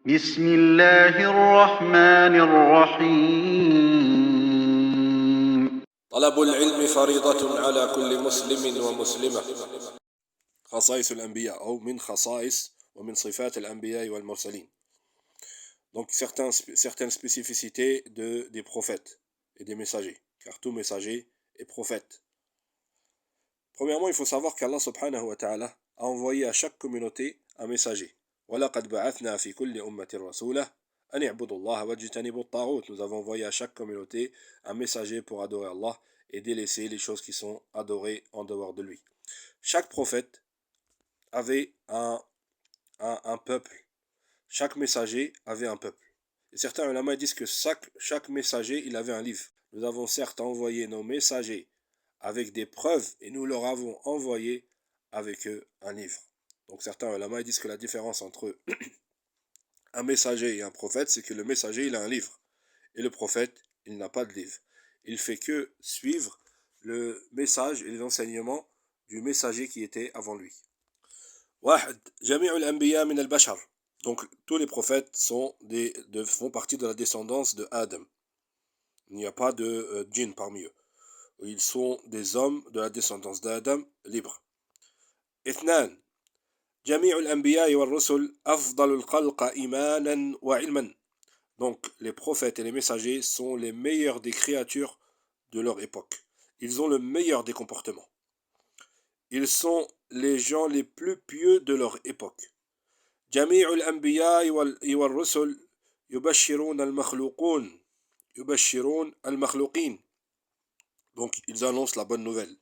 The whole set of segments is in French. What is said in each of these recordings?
بسم الله الرحمن الرحيم طلب العلم فريضة على كل مسلم ومسلمة. خصائص الأنبياء أو من خصائص ومن صفات الأنبياء والمرسلين. Donc certaines spécificités des prophètes et des messagers, car tout messager est prophète. Premièrement, il faut savoir qu'Allah subhanahu wa ta'ala a envoyé à chaque communauté un messager. وَلَقَدْ بَعَثْنَا فِي كُلِّ أُمَّةٍ رَسُولًا أَنِ اعْبُدُوا اللَّهَ وَاجْتَنِبُوا الطَّاغُوتَ. Nous avons envoyé à chaque communauté un messager pour adorer Allah et délaisser les choses qui sont adorées en dehors de lui. Chaque prophète avait un peuple. Chaque messager avait un peuple. Et certains ulama disent que chaque messager, il avait un livre. Nous avons certes envoyé nos messagers avec des preuves et nous leur avons envoyé avec eux un livre. Donc certains ulama disent que la différence entre un messager et un prophète, c'est que le messager, il a un livre. Et le prophète, il n'a pas de livre. Il fait que suivre le message et les enseignements du messager qui était avant lui. واحد جميع الأنبياء من البشر. Donc tous les prophètes font partie de la descendance de Adam. Il n'y a pas de djinn parmi eux. Ils sont des hommes de la descendance d'Adam libres. اثنان جميع الأنبياء والرسل أفضل الخلق إيمانا وعلما. Donc les prophètes et les messagers sont les meilleurs des créatures de leur époque. Ils ont le meilleur des comportements. Ils sont les gens les plus pieux de leur époque. جميع الأنبياء والرسل يبشرون المخلوقين. Donc ils annoncent la bonne nouvelle.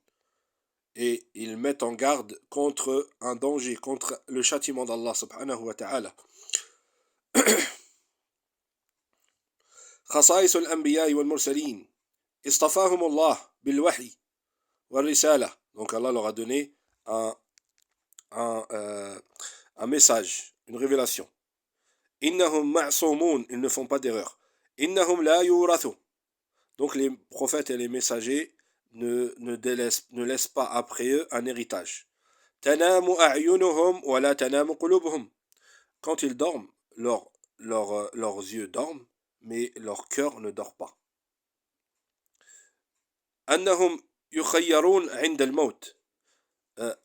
Et ils mettent en garde contre un danger, contre le châtiment d'Allah subhanahu wa ta'ala. خصائص الأنبياء والمرسلين اصطفاهم الله بالوحي والرسالة. Donc Allah leur a donné un message, une révélation. إنهم معصومون, ils ne font pas d'erreur. إنهم لا يورثوا. Donc les prophètes et les messagers ne laissent pas après eux un héritage. تنام أعينهم ولا تنام قلوبهم. Quand ils dorment, leurs yeux dorment, mais leur cœur ne dort pas. أنهم يخيرون عند الموت.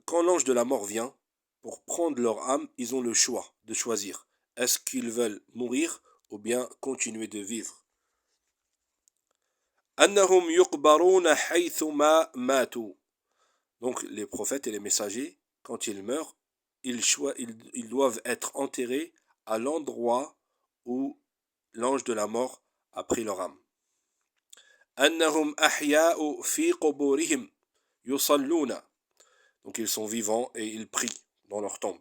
Quand l'ange de la mort vient, pour prendre leur âme, ils ont le choix de choisir. Est-ce qu'ils veulent mourir ou bien continuer de vivre? أنهم يقبرون حيث ما ماتوا. Donc les prophètes et les messagers, quand ils meurent, ils doivent être enterrés à l'endroit où l'ange de la mort a pris leur âme. أنهم أحياء في قبورهم يصلون. Donc ils sont vivants et ils prient dans leur tombe.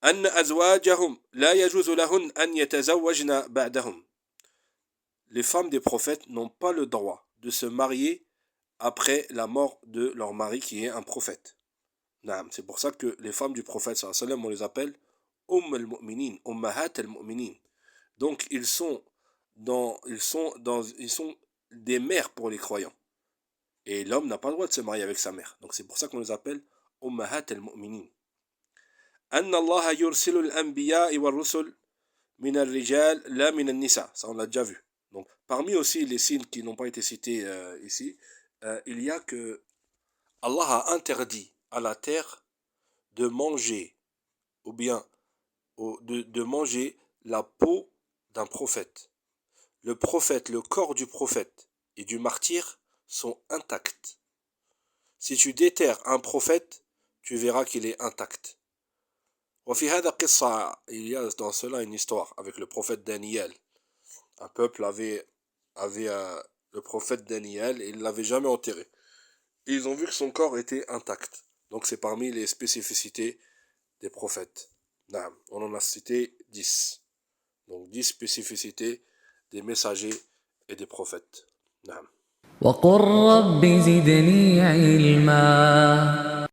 أن أزواجهم لا يجوز لهن أن يتزوجن بعدهم. Les femmes des prophètes n'ont pas le droit de se marier après la mort de leur mari qui est un prophète. C'est pour ça que les femmes du prophète sallallahu alayhi wa sallam, on les appelle al-Mu'minin, Ummahat al-Mu'minin. Donc ils sont des mères pour les croyants. Et l'homme n'a pas le droit de se marier avec sa mère. Donc c'est pour ça qu'on les appelle Ummahat al-Mu'minin. أن الله يرسل الأنبياء والرسل من الرجال لا من النساء. Ça on l'a déjà vu. Donc parmi aussi les signes qui n'ont pas été cités ici, il y a que Allah a interdit à la terre de manger ou bien de manger la peau d'un prophète. Le prophète, le corps du prophète et du martyr sont intacts. Si tu déterres un prophète, tu verras qu'il est intact. وفي هذا قصة, il y a dans cela une histoire avec le prophète Daniel. Un peuple avait le prophète Daniel et il ne l'avait jamais enterré. Et ils ont vu que son corps était intact. Donc c'est parmi les spécificités des prophètes. On en a cité 10. Donc 10 spécificités des messagers et des prophètes. وقل رب زدني علما